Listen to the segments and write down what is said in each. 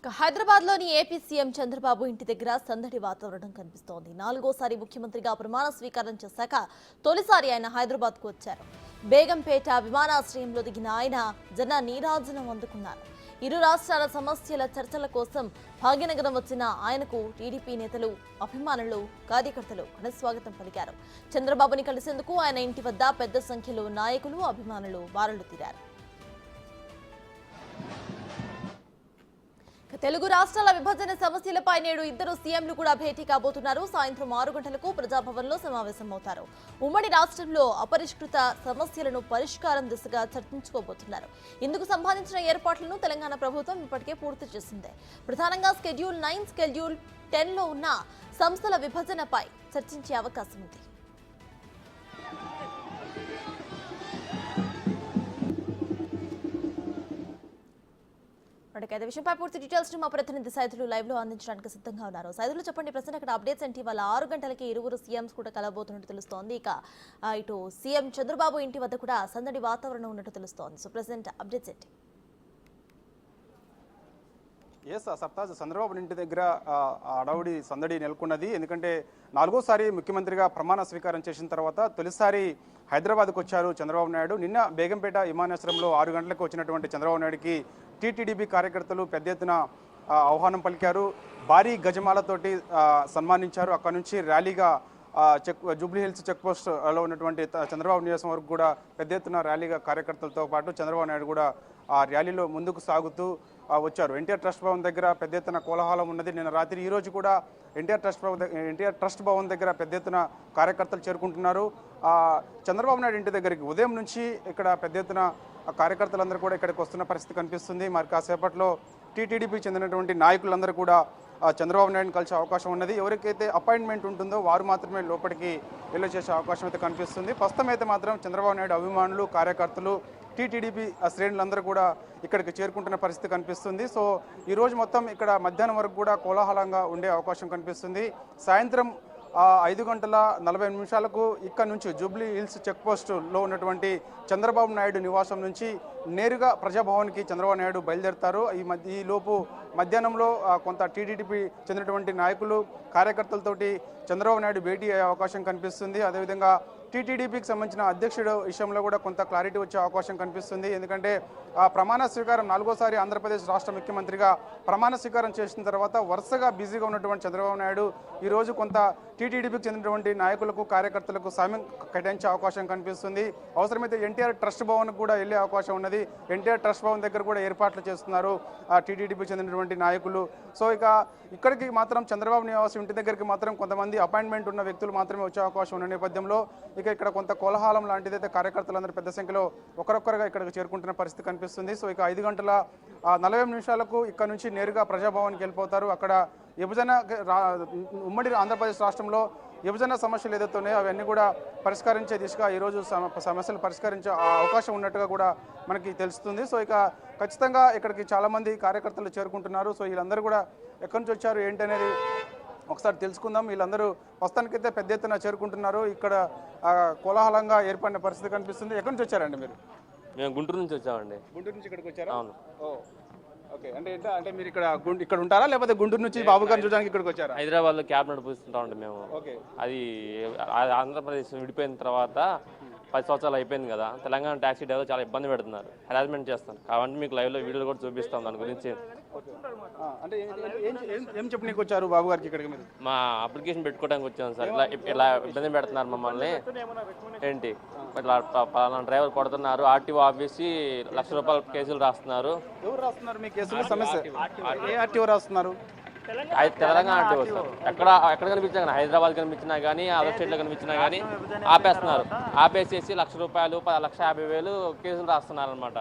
హైదరాబాద్లోని AP CM Chandrababu ఇంటి దగ్గర సందడి వాతావరణం కనిపిస్తోంది. నాలుగోసారి ముఖ్యమంత్రిగా ప్రమాణ స్వీకారం చేశాక తొలిసారి ఆయన హైదరాబాద్కు వచ్చారు. బేగంపేట విమానాశ్రయంలో దిగిన ఆయన జన నీరాజనం అందుకున్నారు. ఇరు రాష్ట్రాల సమస్యల చర్చల కోసం భాగ్యనగరం వచ్చిన ఆయనకు టీడీపీ నేతలు, అభిమానులు, కార్యకర్తలు ఘనస్వాగతం పలికారు. చంద్రబాబుని కలిసేందుకు ఆయన ఇంటి వద్ద పెద్ద సంఖ్యలో నాయకులు, అభిమానులు బారులు తీరారు. తెలుగు రాష్ట్రాల విభజన సమస్యలపై నేడు ఇద్దరు సీఎంలు కూడా భేటీ కాబోతున్నారు. సాయంత్రం 6 గంటలకు ప్రజాభవన్లో సమావేశమవుతారు. ఉమ్మడి రాష్ట్రంలో అపరిష్కృత సమస్యలను పరిష్కారం దిశగా చర్చించుకోబోతున్నారు. ఇందుకు సంబంధించిన ఏర్పాట్లను తెలంగాణ ప్రభుత్వం ఇప్పటికే పూర్తి చేసింది. ప్రధానంగా షెడ్యూల్ 9, షెడ్యూల్ 10లో ఉన్న సంస్థల విభజనపై చర్చించే అవకాశం ఉంది. అదే విషయంపై పూర్తి డీటెయిల్స్ మా ప్రతినిధి సైదులు లైవ్ లో అందించడానికి సిద్ధంగా ఉన్నారు. సైదులు చెప్పండి, ప్రస్తుతం అక్కడ అప్డేట్స్ ఏంటి? వాళ్ళ 6 గంటలకి ఇరువురు సీఎంస్ కూడా కలబోతున్నట్టు తెలుస్తోంది. ఇక ఇటు సీఎం చంద్రబాబు ఇంటి వద్ద కూడా సందడి వాతావరణం ఉన్నట్టు తెలుస్తోంది. సో ప్రెసెంట్ అప్డేట్స్ ఏంటి? సర్తాజ్, చంద్రబాబు ఇంటి దగ్గర అడవుడి సందడి నెలకొన్నది. ఎందుకంటే 4వసారి ముఖ్యమంత్రిగా ప్రమాణ స్వీకారం చేసిన తర్వాత తొలిసారి హైదరాబాద్కు వచ్చారు చంద్రబాబు నాయుడు. నిన్న బేగంపేట విమానాశ్రయంలో 6 గంటలకు వచ్చినటువంటి చంద్రబాబు నాయుడుకి టీటీడీపీ కార్యకర్తలు పెద్ద ఎత్తున ఆహ్వానం పలికారు. భారీ గజమాలతోటి సన్మానించారు. అక్కడ నుంచి ర్యాలీగా జూబ్లీ హిల్స్ చెక్ పోస్ట్లో ఉన్నటువంటి చంద్రబాబు నివాసం వరకు కూడా పెద్ద ఎత్తున ర్యాలీగా కార్యకర్తలతో పాటు చంద్రబాబు నాయుడు కూడా ఆ ర్యాలీలో ముందుకు సాగుతూ వచ్చారు. ఎన్టీఆర్ ట్రస్ట్ భవన్ దగ్గర పెద్ద ఎత్తున కోలాహలం ఉన్నది. నిన్న రాత్రి ఈరోజు కూడా ఎన్టీఆర్ ట్రస్ట్ భవన్ దగ్గర పెద్ద ఎత్తున కార్యకర్తలు చేరుకుంటున్నారు. చంద్రబాబు నాయుడు ఇంటి దగ్గరికి ఉదయం నుంచి ఇక్కడ పెద్ద ఎత్తున కార్యకర్తలందరూ కూడా ఇక్కడికి వస్తున్న పరిస్థితి కనిపిస్తుంది. మరి కాసేపట్లో టీటీడీపీకి చెందినటువంటి నాయకులందరూ కూడా చంద్రబాబు నాయుడుని కలిసే అవకాశం ఉన్నది. ఎవరికైతే అపాయింట్మెంట్ ఉంటుందో వారు మాత్రమే లోపలికి వెళ్ళి చేసే అవకాశం అయితే కనిపిస్తుంది. ప్రస్తుతం అయితే మాత్రం చంద్రబాబు నాయుడు అభిమానులు, కార్యకర్తలు, టీటీడీపీ శ్రేణులందరూ కూడా ఇక్కడికి చేరుకుంటున్న పరిస్థితి కనిపిస్తుంది. సో ఈరోజు మొత్తం ఇక్కడ మధ్యాహ్నం వరకు కూడా కోలాహలంగా ఉండే అవకాశం కనిపిస్తుంది. సాయంత్రం 5:40 ఇక్కడ నుంచి జూబ్లీ హిల్స్ చెక్ పోస్టులో ఉన్నటువంటి చంద్రబాబు నాయుడు నివాసం నుంచి నేరుగా ప్రజాభవన్కి చంద్రబాబు నాయుడు బయలుదేరుతారు. ఈ లోపు మధ్యాహ్నంలో కొంత టీడీపీ చెందినటువంటి నాయకులు, కార్యకర్తలతోటి చంద్రబాబు నాయుడు భేటీ అయ్యే అవకాశం కనిపిస్తుంది. అదేవిధంగా టీటీడీపీకి సంబంధించిన అధ్యక్షుడు విషయంలో కూడా కొంత క్లారిటీ వచ్చే అవకాశం కనిపిస్తుంది. ఎందుకంటే ప్రమాణ స్వీకారం 4వసారి ఆంధ్రప్రదేశ్ రాష్ట్ర ముఖ్యమంత్రిగా ప్రమాణ స్వీకారం చేసిన తర్వాత వరుసగా బిజీగా ఉన్నటువంటి చంద్రబాబు నాయుడు ఈరోజు కొంత టీటీడీపీకి చెందినటువంటి నాయకులకు, కార్యకర్తలకు సమయం కేటాయించే అవకాశం కనిపిస్తుంది. అవసరమైతే ఎన్టీఆర్ ట్రస్ట్ భవన్ కూడా వెళ్ళే అవకాశం ఉన్నది. ఎన్టీఆర్ ట్రస్ట్ భవన్ దగ్గర కూడా ఏర్పాట్లు చేస్తున్నారు టీటీడీపీకి చెందినటువంటి నాయకులు. సో ఇక్కడికి మాత్రం చంద్రబాబు నివాసం ఇంటి దగ్గరికి మాత్రం కొంతమంది అపాయింట్మెంట్ ఉన్న వ్యక్తులు మాత్రమే వచ్చే అవకాశం ఉన్న నేపథ్యంలో ఇక్కడ కొంత కోలాహలం లాంటిదైతే కార్యకర్తలందరూ పెద్ద సంఖ్యలో ఒకరొక్కరుగా ఇక్కడికి చేరుకుంటున్న పరిస్థితి కనిపిస్తుంది. సో 5:40 ఇక్కడ నుంచి నేరుగా ప్రజాభవన్కి వెళ్ళిపోతారు. అక్కడ ఉమ్మడి ఆంధ్రప్రదేశ్ రాష్ట్రంలో విభజన సమస్యలు ఏదైతే ఉన్నాయో అవన్నీ కూడా పరిష్కరించే దిశగా ఈరోజు సమస్యలు పరిష్కరించే అవకాశం ఉన్నట్టుగా కూడా మనకి తెలుస్తుంది. సో ఖచ్చితంగా ఇక్కడికి చాలామంది కార్యకర్తలు చేరుకుంటున్నారు. సో వీళ్ళందరూ కూడా ఎక్కడి నుంచి వచ్చారు ఏంటి అనేది ఒకసారి తెలుసుకుందాం. వీళ్ళందరూ ప్రస్తుతానికైతే పెద్ద ఎత్తున చేరుకుంటున్నారు. ఇక్కడ కోలాహలంగా ఏర్పడిన పరిస్థితి కనిపిస్తుంది. ఎక్కడి నుంచి వచ్చారండి మీరు? మేము గుంటూరు నుంచి వచ్చామండి. గుంటూరు నుంచి ఇక్కడికి వచ్చారా? అవును. ఓకే. అంటే మీరు ఇక్కడ ఉంటారా, లేకపోతే గుంటూరు నుంచి బాబు గారిని చూడడానికి ఇక్కడికి వచ్చారా? హైదరాబాద్లో క్యాబ్ నడిపిస్తుంటామండి మేము. ఓకే. అది ఆంధ్రప్రదేశ్ విడిపోయిన తర్వాత 10 సంవత్సరాలు అయిపోయింది కదా. తెలంగాణ ట్యాక్సీ డ్రైవర్ చాలా ఇబ్బంది పెడుతున్నారు, హెరాస్మెంట్ చేస్తాను. కాబట్టి మీకు లైవ్లో వీడియోలు కూడా చూపిస్తాం దాని గురించి. అంటే ఏం చెప్పడానికి వచ్చారు బాబు గారికి ఇక్కడికి మీరు? మా అప్లికేషన్ పెట్టుకోవడానికి వచ్చాను సార్. ఇలా ఇబ్బంది పెడుతున్నారు మమ్మల్ని. ఏంటి ఇట్లా పలానా డ్రైవర్ కొడుతున్నారు, ఆర్టీఓ ఆఫీస్ ₹1,00,000 కేసులు రాస్తున్నారు. ఎవరు రాస్తున్నారు మీ కేసులు? సమస్య ఏ ఆర్టీఓ రాస్తున్నారు? Telangana RTO sir. ఎక్కడ కనిపించినా కానీ, హైదరాబాద్ కనిపించినా కానీ, అదర్ స్టేట్లో కనిపించినా కానీ ఆపేస్తున్నారు. ఆపేసేసి ₹1,00,000, ₹1,50,000 కేసులు రాస్తున్నారు అనమాట.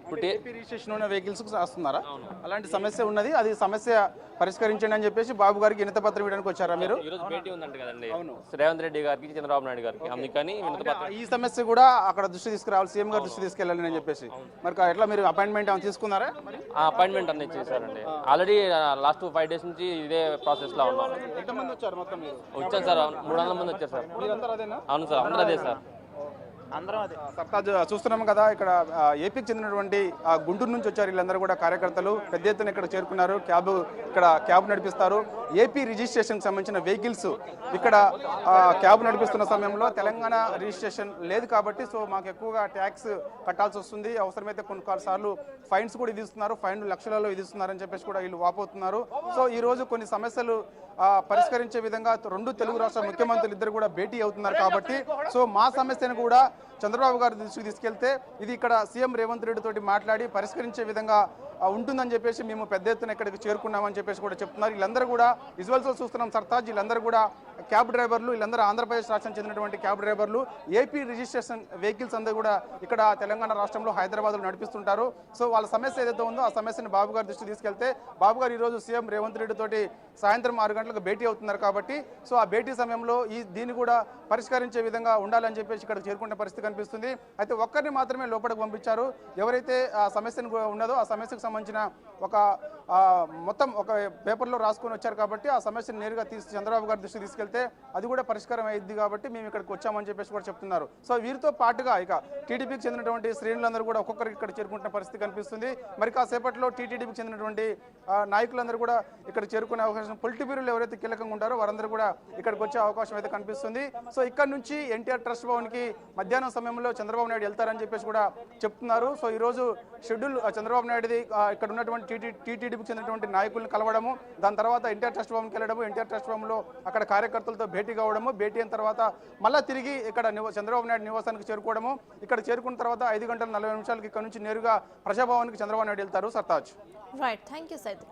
ఇప్పుడు రిజిస్ట్రేషన్ ఉన్న వెహికల్స్ రాస్తున్నారా? అలాంటి సమస్య ఉన్నది. అది సమస్య పరిష్కరించండి అని చెప్పేసి బాబు గారికి వినతి పత్రం ఇవ్వడానికి వచ్చారా మీరు? ఈరోజు భేటీ ఉందంట కదండి రేవంత్ రెడ్డి గారికి, చంద్రబాబు నాయుడు గారికి. అందుకని ఈ సమస్య కూడా అక్కడ దృష్టి తీసుకురావాలి, సీఎం గారు దృష్టి తీసుకెళ్ళాలి అని చెప్పేసి. మరి ఎట్లా మీరు అపాయింట్మెంట్ ఏమైనా తీసుకున్నారా? అపాయింట్మెంట్ అన్ని చేశారండి. ఆల్రెడీ లాస్ట్ 5 days నుంచి ఇదే ప్రాసెస్ లో ఉన్నాం. ఎంతమంది వచ్చారు మొత్తం? మీరు వచ్చాను సార్, 300 మంది వచ్చారు సార్. మీరందరూ అదేనా? అవును సార్, అందరూ అదే సార్. అందరం అదే. సర్తాజ్ చూస్తున్నాం కదా ఇక్కడ ఏపీకి చెందినటువంటి గుంటూరు నుంచి వచ్చారు వీళ్ళందరూ కూడా కార్యకర్తలు పెద్ద ఎత్తున ఇక్కడ చేరుకున్నారు. క్యాబ్ నడిపిస్తారు. ఏపీ రిజిస్ట్రేషన్ సంబంధించిన వెహికల్స్ ఇక్కడ క్యాబ్ నడిపిస్తున్న సమయంలో తెలంగాణ రిజిస్ట్రేషన్ లేదు కాబట్టి సో మాకు ఎక్కువగా ట్యాక్స్ కట్టాల్సి వస్తుంది, అవసరమైతే కొన్నిసార్లు ఫైన్స్ కూడా విధిస్తున్నారు, ఫైన్లు లక్షలలో విధిస్తున్నారని చెప్పేసి కూడా వీళ్ళు వాపోతున్నారు. సో ఈ రోజు కొన్ని సమస్యలు పరిష్కరించే విధంగా రెండు తెలుగు రాష్ట్ర ముఖ్యమంత్రులు ఇద్దరు కూడా భేటీ అవుతున్నారు కాబట్టి సో మా సమస్యను కూడా చంద్రబాబు గారి దృష్టికి తీసుకెళ్తే ఇది ఇక్కడ సీఎం రేవంత్ రెడ్డి తోటి మాట్లాడి పరిష్కరించే విధంగా ఉంటుందని చెప్పేసి మేము పెద్ద ఎత్తున ఇక్కడికి చేరుకున్నామని చెప్పేసి కూడా చెప్తున్నారు. వీళ్ళందరూ కూడా విజువల్స్ చూస్తున్నాం సర్తాజ్, వీళ్ళందరూ కూడా క్యాబ్ డ్రైవర్లు, వీళ్ళందరూ ఆంధ్రప్రదేశ్ రాష్ట్రం చెందినటువంటి క్యాబ్ డ్రైవర్లు, ఏపీ రిజిస్ట్రేషన్ వెహికల్స్ అందరూ కూడా ఇక్కడ తెలంగాణ రాష్ట్రంలో హైదరాబాద్లో నడిపిస్తుంటారు. సో వాళ్ళ సమస్య ఏదైతే ఉందో ఆ సమస్యను బాబు గారి దృష్టికి తీసుకెళ్తే బాబు గారు ఈరోజు సీఎం రేవంత్ రెడ్డి తోటి సాయంత్రం 6 గంటలకు భేటీ అవుతున్నారు కాబట్టి సో ఆ భేటీ సమయంలో దీన్ని కూడా పరిష్కరించే విధంగా ఉండాలని చెప్పేసి ఇక్కడ చేరుకునే పరిస్థితి కనిపిస్తుంది. అయితే ఒక్కరిని మాత్రమే లోపలికి పంపించారు. ఎవరైతే ఆ సమస్యను ఉన్నదో ఆ సమస్యకు సంబంధించిన మొత్తం ఒక పేపర్లో రాసుకొని వచ్చారు కాబట్టి ఆ సమస్యను నేరుగా చంద్రబాబు గారి దృష్టికి తీసుకెళ్తే అది కూడా పరిష్కారం అయ్యింది కాబట్టి మేము ఇక్కడికి వచ్చామని చెప్పేసి కూడా చెప్తున్నారు. సో వీరితో పాటుగా ఇక టీడీపీకి చెందినటువంటి శ్రేణులందరూ కూడా ఒక్కొక్కరికి ఇక్కడ చేరుకుంటున్న పరిస్థితి కనిపిస్తుంది. మరి కాసేపట్లో టీటీడీపీకి చెందినటువంటి నాయకులందరూ కూడా ఇక్కడ చేరుకునే అవకాశం, పొలిటిక్ బ్యూరోలు ఎవరైతే కీలకంగా ఉంటారో వారందరూ కూడా ఇక్కడికి వచ్చే అవకాశం అయితే కనిపిస్తుంది. సో ఇక్కడ నుంచి ఎన్టీఆర్ ట్రస్ట్ భవన్కి మధ్యాహ్నం సమయంలో చంద్రబాబు నాయుడు వెళ్తారని చెప్పేసి కూడా చెప్తున్నారు. సో ఈరోజు షెడ్యూల్ చంద్రబాబు నాయుడుది ఇక్కడ ఉన్నటువంటి టీటీడీకి చెందినటువంటి నాయకులను కలవడము, దాని తర్వాత ఎన్టీఆర్ ట్రస్ట్ భవన్కి వెళ్ళడము, ఎన్టీఆర్ ట్రస్ట్ భవన్లో అక్కడ కార్యకర్తలతో భేటీ కావడము, భేటీ అయిన తర్వాత మళ్ళీ తిరిగి ఇక్కడ చంద్రబాబు నాయుడు నివాసానికి చేరుకోవడము, ఇక్కడ చేరుకున్న తర్వాత 5:40 ఇక్కడ నుంచి నేరుగా ప్రజాభవన్కి చంద్రబాబు నాయుడు వెళ్తారు. Sartaj. Right, thank you Syed.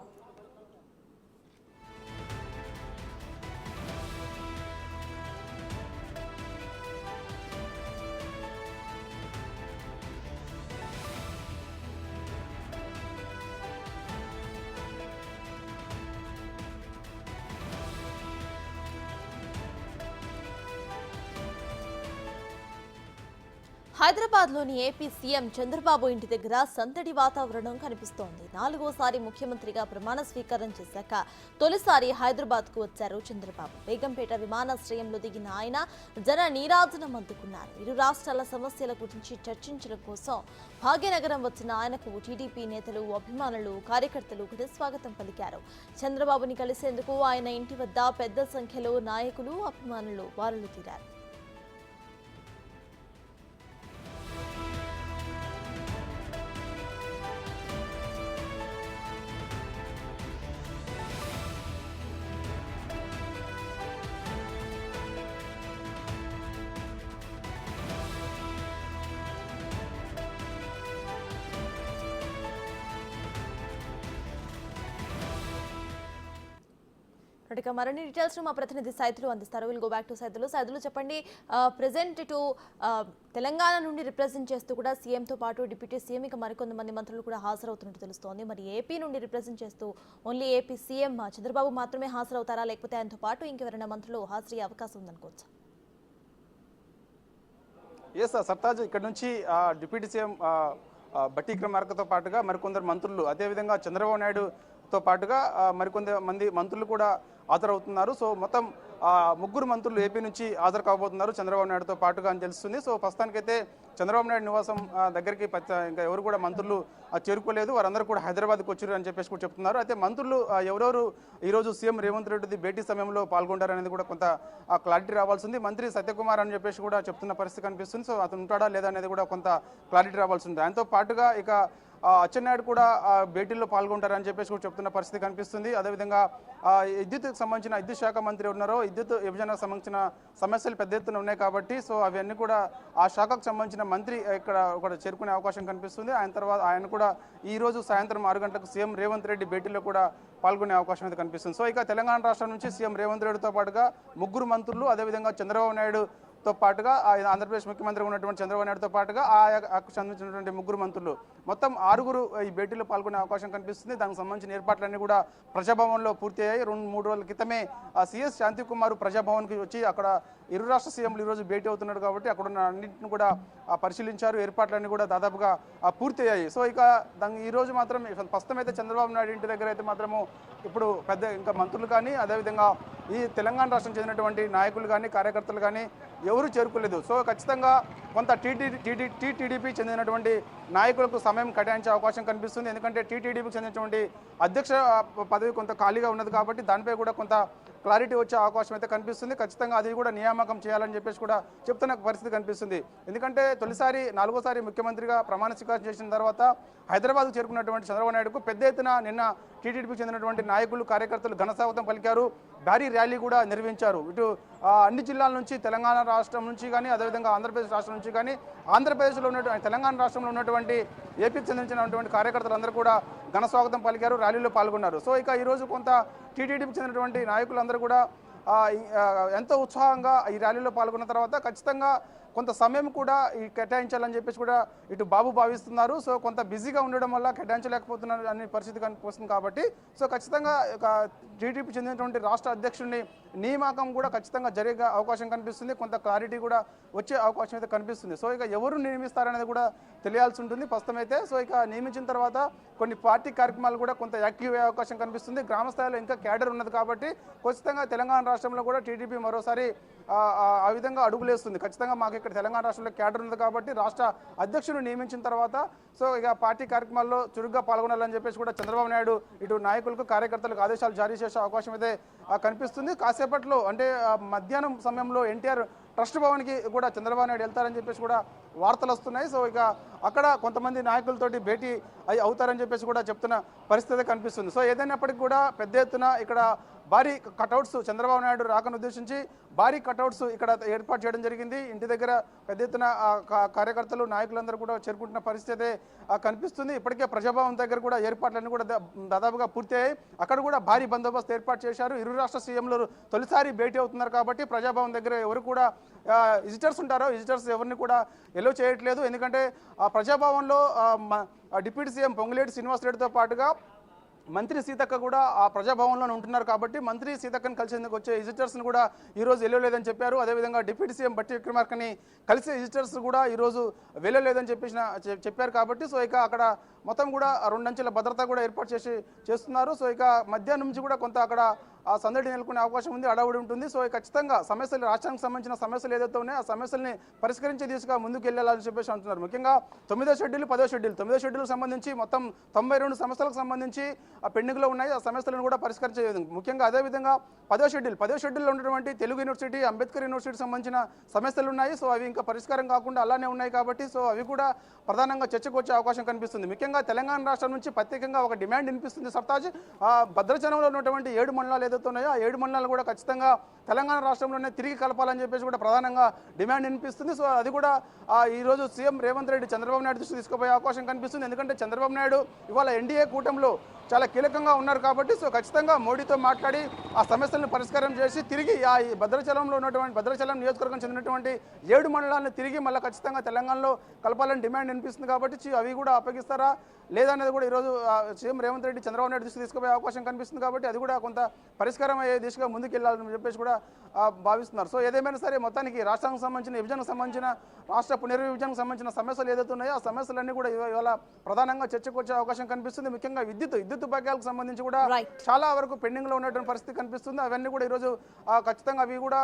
హైదరాబాద్లోని ఏపీ సీఎం చంద్రబాబు ఇంటి దగ్గర సందడి వాతావరణం కనిపిస్తోంది. 4వసారి ముఖ్యమంత్రిగా ప్రమాణ స్వీకారం చేశాక తొలిసారి హైదరాబాద్కు వచ్చారు చంద్రబాబు. బేగంపేట విమానాశ్రయంలో దిగిన ఆయన జన నీరాజనం అందుకున్నారు. ఇరు రాష్ట్రాల సమస్యల గురించి చర్చించడం కోసం భాగ్యనగరం వచ్చిన ఆయనకు టీడీపీ నేతలు, అభిమానులు, కార్యకర్తలు ఘన స్వాగతం పలికారు. చంద్రబాబుని కలిసేందుకు ఆయన ఇంటి వద్ద పెద్ద సంఖ్యలో నాయకులు, అభిమానులు బారులు తీరారు. ఇక మరిన్ని డీటెయిల్స్ మా ప్రతినిధి సైదులు అందిస్తారు. Will go back to Saidulu. Saidulu చెప్పండి, ప్రెజెంట్ ఇటు తెలంగాణ నుండి రిప్రజెంట్ చేస్తూ కూడా సీఎంతో పాటు డిప్యూటీ సీఎం ఇక మరికొంతమంది మంత్రులు కూడా హాజరవుతున్నట్టు తెలుస్తోంది. మరి ఏపీ నుండి రిప్రజెంట్ చేస్తూ ఓన్లీ ఏపీ సీఎం చంద్రబాబు మాత్రమే హాజరవుతారా, లేకపోతే ఆయనతో పాటు ఇంకెవరైనా మంత్రులు హాజరయ్యే అవకాశం ఉందనుకోవచ్చు? ఎస్ సర్తాజ్, ఇక్కడ నుంచి డిప్యూటీ సీఎం బట్టి విక్రమార్కతో పాటుగా మరికొందరు మంత్రులు, అదేవిధంగా చంద్రబాబు నాయుడుతో పాటుగా మరికొంతమంది మంత్రులు కూడా హాజరవుతున్నారు. సో మొత్తం 3 మంత్రులు ఏపీ నుంచి హాజరు కాబోతున్నారు చంద్రబాబు నాయుడుతో పాటుగా అని తెలుస్తుంది. సో ప్రస్తుతానికైతే చంద్రబాబు నాయుడు నివాసం దగ్గరికి ఇంకా ఎవరు కూడా మంత్రులు చేరుకోలేదు, వారందరూ కూడా హైదరాబాద్కి వచ్చారు అని చెప్పేసి కూడా చెప్తున్నారు. అయితే మంత్రులు ఎవరెవరు ఈరోజు సీఎం రేవంత్ రెడ్డి భేటీ సమయంలో పాల్గొంటారనేది కూడా కొంత క్లారిటీ రావాల్సి ఉంది. మంత్రి సత్యకుమార్ అని చెప్పేసి కూడా చెప్తున్న పరిస్థితి కనిపిస్తుంది. సో అతను ఉంటాడా లేదా అనేది కూడా కొంత క్లారిటీ రావాల్సి ఉంది. ఆయనతో పాటుగా ఇక అచ్చెన్నాయుడు కూడా భేటీల్లో పాల్గొంటారని చెప్పేసి కూడా చెప్తున్న పరిస్థితి కనిపిస్తుంది. అదేవిధంగా విద్యుత్కి సంబంధించిన విద్యుత్ శాఖ మంత్రి ఉన్నారో, విద్యుత్ విభజనకు సంబంధించిన సమస్యలు పెద్ద ఎత్తున ఉన్నాయి కాబట్టి సో అవన్నీ కూడా ఆ శాఖకు సంబంధించిన మంత్రి ఇక్కడ చేరుకునే అవకాశం కనిపిస్తుంది. ఆయన కూడా ఈ రోజు సాయంత్రం 6 గంటలకు సీఎం రేవంత్ రెడ్డి భేటీలో కూడా పాల్గొనే అవకాశం అయితే కనిపిస్తుంది. సో ఇక తెలంగాణ రాష్ట్రం నుంచి సీఎం రేవంత్ రెడ్డితో పాటుగా 3 మంత్రులు, అదేవిధంగా చంద్రబాబు నాయుడుతో పాటుగా ఆంధ్రప్రదేశ్ ముఖ్యమంత్రి ఉన్నటువంటి చంద్రబాబు నాయుడుతో పాటుగా ఆయనకు సంబంధించినటువంటి 3 మంత్రులు, మొత్తం 6 ఈ భేటీలో పాల్గొనే అవకాశం కనిపిస్తుంది. దానికి సంబంధించిన ఏర్పాట్లన్నీ కూడా ప్రజాభవన్లో పూర్తి అయ్యాయి. 2-3 రోజుల క్రితమే సిఎస్ శాంతికుమార్ ప్రజాభవన్కి వచ్చి అక్కడ ఇరు రాష్ట్ర సీఎంలు ఈరోజు భేటీ అవుతున్నారు కాబట్టి అక్కడ ఉన్న అన్నింటిని కూడా పరిశీలించారు. ఏర్పాట్లన్నీ కూడా దాదాపుగా పూర్తి అయ్యాయి. సో ఇక ఈరోజు మాత్రం ప్రస్తుతం అయితే చంద్రబాబు నాయుడు ఇంటి దగ్గర అయితే మాత్రము ఇప్పుడు ఇంకా మంత్రులు కానీ, అదేవిధంగా ఈ తెలంగాణ రాష్ట్రం చెందినటువంటి నాయకులు కానీ, కార్యకర్తలు కానీ ఎవరు చేరుకోలేదు. సో ఖచ్చితంగా కొంత టీటీడీపీ చెందినటువంటి నాయకులకు సమయం కేటాయించే అవకాశం కనిపిస్తుంది. ఎందుకంటే టీటీడీపీకి చెందినటువంటి అధ్యక్ష పదవి కొంత ఖాళీగా ఉన్నది కాబట్టి దానిపై కూడా కొంత క్లారిటీ వచ్చే అవకాశం అయితే కనిపిస్తుంది. ఖచ్చితంగా అది కూడా నియామకం చేయాలని చెప్పేసి కూడా చెప్తున్న పరిస్థితి కనిపిస్తుంది. ఎందుకంటే తొలిసారి 4వసారి ముఖ్యమంత్రిగా ప్రమాణ స్వీకారం చేసిన తర్వాత హైదరాబాద్కు చేరుకున్నటువంటి చంద్రబాబు నాయుడుకు పెద్ద ఎత్తున నిన్న టీటీడీపీకి చెందినటువంటి నాయకులు కార్యకర్తలు ఘనస్వాగతం పలికారు. భారీ ర్యాలీ కూడా నిర్వహించారు. ఇటు అన్ని జిల్లాల నుంచి, తెలంగాణ రాష్ట్రం నుంచి కానీ, అదేవిధంగా ఆంధ్రప్రదేశ్ రాష్ట్రం నుంచి కానీ, ఆంధ్రప్రదేశ్లో ఉన్నటువంటి తెలంగాణ రాష్ట్రంలో ఉన్నటువంటి ఏపీకి చెందించినటువంటి కార్యకర్తలందరూ కూడా ఘనస్వాగతం పలికారు, ర్యాలీలో పాల్గొన్నారు. సో ఇక ఈరోజు కొంత టీటీడీపీకి చెందినటువంటి నాయకులందరూ కూడా ఎంతో ఉత్సాహంగా ఈ ర్యాలీలో పాల్గొన్న తర్వాత ఖచ్చితంగా కొంత సమయం కూడా ఈ కేటాయించాలని చెప్పేసి కూడా ఇటు బాబు భావిస్తున్నారు. సో కొంత బిజీగా ఉండడం వల్ల కేటాయించలేకపోతున్నారు అనే పరిస్థితి కనిపిస్తుంది కాబట్టి సో ఖచ్చితంగా టీడీపీ చెందినటువంటి రాష్ట్ర అధ్యక్షుడిని నియామకం కూడా ఖచ్చితంగా జరిగే అవకాశం కనిపిస్తుంది. కొంత క్లారిటీ కూడా వచ్చే అవకాశం అయితే కనిపిస్తుంది. సో ఇక ఎవరు నియమిస్తారనేది కూడా తెలియాల్సి ఉంటుంది ప్రస్తుతం అయితే. సో ఇక నియమించిన తర్వాత కొన్ని పార్టీ కార్యక్రమాలు కూడా కొంత యాక్టివ్ అయ్యే అవకాశం కనిపిస్తుంది. గ్రామ స్థాయిలో ఇంకా క్యాడర్ ఉన్నది కాబట్టి ఖచ్చితంగా తెలంగాణ రాష్ట్రంలో కూడా టీడీపీ మరోసారి ఆ విధంగా అడుగులేస్తుంది. ఖచ్చితంగా మాకు ఇక్కడ తెలంగాణ రాష్ట్రంలో క్యాడర్ ఉంది కాబట్టి రాష్ట్ర అధ్యక్షుడు నియమించిన తర్వాత సో ఇక పార్టీ కార్యక్రమాల్లో చురుగ్గా పాల్గొనాలని చెప్పేసి కూడా చంద్రబాబు నాయుడు ఇటు నాయకులకు కార్యకర్తలకు ఆదేశాలు జారీ చేసే అవకాశం అయితే కనిపిస్తుంది. కాసేపట్లో అంటే మధ్యాహ్నం సమయంలో ఎన్టీఆర్ ట్రస్ట్ భవన్కి కూడా చంద్రబాబు నాయుడు వెళ్తారని చెప్పేసి కూడా వార్తలు వస్తున్నాయి. సో ఇక అక్కడ కొంతమంది నాయకులతోటి భేటీ అవుతారని చెప్పేసి కూడా చెప్తున్న పరిస్థితి కనిపిస్తుంది. సో ఏదైనప్పటికీ కూడా పెద్ద ఎత్తున ఇక్కడ భారీ కటౌట్స్ చంద్రబాబు నాయుడు రాకను ఉద్దేశించి భారీ కటౌట్స్ ఇక్కడ ఏర్పాటు చేయడం జరిగింది. ఇంటి దగ్గర పెద్ద ఎత్తున కార్యకర్తలు నాయకులందరూ కూడా చేరుకుంటున్న పరిస్థితి కనిపిస్తుంది. ఇప్పటికే ప్రజాభవన్ దగ్గర కూడా ఏర్పాట్లన్నీ కూడా దాదాపుగా పూర్తయ్యాయి. అక్కడ కూడా భారీ బందోబస్తు ఏర్పాటు చేశారు. ఇరు రాష్ట్ర సీఎంలు తొలిసారి భేటీ అవుతున్నారు కాబట్టి ప్రజాభవన్ దగ్గర ఎవరు కూడా విజిటర్స్ ఉంటారో విజిటర్స్ ఎవరిని కూడా ఎలో చేయట్లేదు. ఎందుకంటే ప్రజాభవన్లో డిప్యూటీ సీఎం పొంగులేటి శ్రీనివాసరెడ్డితో పాటుగా మంత్రి సీతక్క కూడా ఆ ప్రజాభవన్లోనే ఉంటున్నారు కాబట్టి మంత్రి సీతక్కని కలిసేందుకు వచ్చే విజిటర్స్ని కూడా ఈరోజు వెళ్ళలేదని చెప్పారు. అదేవిధంగా డిప్యూటీ సీఎం బట్టి విక్రమార్కని కలిసే విజిటర్స్ కూడా ఈరోజు వెళ్ళలేదని చెప్పారు కాబట్టి సో ఇక అక్కడ మొత్తం కూడా 2 అంచెల భద్రత కూడా ఏర్పాటు చేస్తున్నారు. సో ఇక మధ్యాహ్నం నుంచి కూడా కొంత అక్కడ ఆ సందడి నెలకొనే అవకాశం ఉంది, అడవుడి ఉంటుంది. సో ఖచ్చితంగా సమస్యలు రాష్ట్రానికి సంబంధించిన సమస్యలు ఏదైతే ఉన్నాయో ఆ సమస్యల్ని పరిష్కరించే దిశగా ముందుకు వెళ్ళాలని చెప్పేసి అంటున్నారు. ముఖ్యంగా 9వ షెడ్యూల్ 10వ షెడ్యూల్ 9వ షెడ్యూల్కి సంబంధించి మొత్తం 92 సమస్యలకు సంబంధించి ఆ పెండింగ్లో ఉన్నాయి. ఆ సమస్యలను కూడా పరిష్కరించే ముఖ్యంగా అదేవిధంగా 10వ షెడ్యూల్లో ఉన్నటువంటి తెలుగు యూనివర్సిటీ, అంబేద్కర్ యూనివర్సిటీకి సంబంధించిన సమస్యలు ఉన్నాయి. సో అవి ఇంకా పరిష్కారం కాకుండా అలానే ఉన్నాయి కాబట్టి సో అవి కూడా ప్రధానంగా చర్చకు వచ్చే అవకాశం కనిపిస్తుంది. ముఖ్యంగా తెలంగాణ రాష్ట్రం నుంచి ప్రత్యేకంగా ఒక డిమాండ్ వినిపిస్తుంది సర్తాజ్. భద్రాచలంలో ఉన్నటువంటి 7 మండలాలు ఏదైతే ఉన్నాయో ఆ 7 మండలాలు కూడా ఖచ్చితంగా తెలంగాణ రాష్ట్రంలోనే తిరిగి కలపాలని చెప్పేసి కూడా ప్రధానంగా డిమాండ్ వినిపిస్తుంది. సో అది కూడా ఈరోజు సీఎం రేవంత్ రెడ్డి చంద్రబాబు నాయుడు దృష్టి తీసుకుపోయే అవకాశం కనిపిస్తుంది. ఎందుకంటే చంద్రబాబు నాయుడు ఇవాళ ఎన్డీఏ కూటమిలో చాలా కీలకంగా ఉన్నారు కాబట్టి సో ఖచ్చితంగా మోడీతో మాట్లాడి ఆ సమస్యలను పరిష్కారం చేసి తిరిగి ఈ భద్రాచలం నియోజకవర్గం చెందినటువంటి 7 మండలాలను తిరిగి మళ్ళీ ఖచ్చితంగా తెలంగాణలో కలపాలని డిమాండ్ వినిపిస్తుంది కాబట్టి అవి కూడా అప్పగిస్తారా లేదనేది కూడా ఈరోజు సీఎం రేవంత్ రెడ్డి చంద్రబాబు నాయుడు దృష్టి తీసుకుపోయే అవకాశం కనిపిస్తుంది కాబట్టి అది కూడా కొంత పరిష్కారం అయ్యే దిశగా ముందుకు వెళ్ళాలని చెప్పేసి కూడా భావిస్తున్నారు. సో ఏదేమైనా సరే మొత్తానికి రాష్ట్రానికి సంబంధించిన విభజనకు సంబంధించిన రాష్ట్ర పునర్విభజనకు సంబంధించిన సమస్యలు ఏదైతే ఉన్నాయో ఆ సమస్యలన్నీ కూడా ఇవాళ ప్రధానంగా చర్చకు వచ్చే అవకాశం కనిపిస్తుంది. ముఖ్యంగా విద్యుత్ భాగ్యాలకు సంబంధించి కూడా చాలా వరకు పెండింగ్ లో ఉన్నటువంటి పరిస్థితి కనిపిస్తుంది. అవన్నీ కూడా ఈరోజు ఖచ్చితంగా అవి కూడా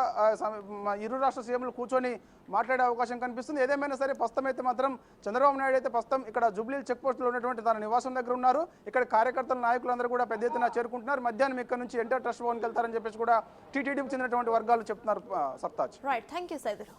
ఇరు రాష్ట్ర సీఎంలు కూర్చొని మాట్లాడే అవకాశం కనిపిస్తుంది. ఏదేమైనా సరే ప్రస్తుతం అయితే మాత్రం చంద్రబాబు నాయుడు అయితే ప్రస్తుతం ఇక్కడ జూబ్లీ చెక్ పోస్టులో ఉన్నటువంటి తన నివాసం దగ్గర ఉన్నారు. ఇక్కడ కార్యకర్తల నాయకులందరూ కూడా పెద్ద ఎత్తున చేరుకుంటున్నారు. మధ్యాహ్నం ఇక్కడ నుంచి ఎన్టీఆర్ ట్రస్ట్ భవన్కి వెళ్తారని చెప్పేసి కూడా టీటీడీకి చెందినటువంటి వర్గాలు చెప్తున్నారు. Sartaj. Right, thank you Saidulu.